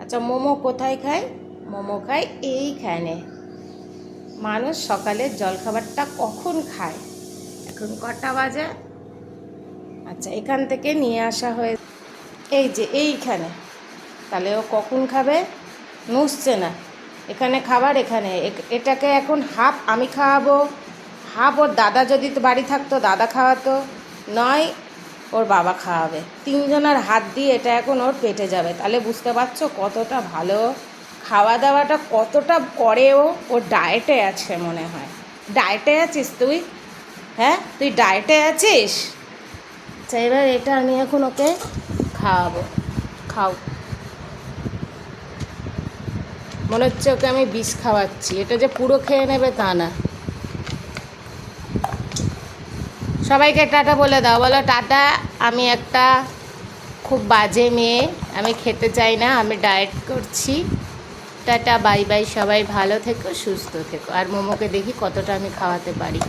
আচ্ছা, মোমো কোথায় খায়? মোমো খায় এইখানে। মানুষ সকালের জলখাবারটা কখন খায়? এখন কটা বাজে? আচ্ছা, এখান থেকে নিয়ে আসা হয়ে এই যে এইখানে। তাহলে ও কখন খাবে? নুসছে না। এখানে খাবার এখানে। এটাকে এখন হাফ আমি খাওয়াবো, হাফ ওর দাদা যদি বাড়ি থাকতো দাদা খাওয়াতো, নয় ওর বাবা খাওয়াবে। তিনজনের হাত দিয়ে এটা এখন ওর পেটে যাবে। তাহলে বুঝতে পারছো কতটা ভালো খাওয়া দাওয়াটা কতটা করে। ওর ডায়েটে আছে মনে হয়। ডায়েটে আছিস তুই? হ্যাঁ, তুই ডায়েটে আছিস? আচ্ছা, এবার এটা আমি এখন ওকে খাওয়াবো। খাও। মনে হচ্ছে ওকে আমি বিষ খাওয়াচ্ছি। এটা যে পুরো খেয়ে নেবে তা না। সবাইকে টাটা বলে দাও। বলো টাটা। আমি একটা খুব বাজে মেয়ে, আমি খেতে চাই না, আমি ডায়েট করছি। Tata, bye bye. সবাই ভালো থেকো, সুস্থ থেকো। আর মোমোকে দেখি কতটা আমি খাওয়াতে পারি।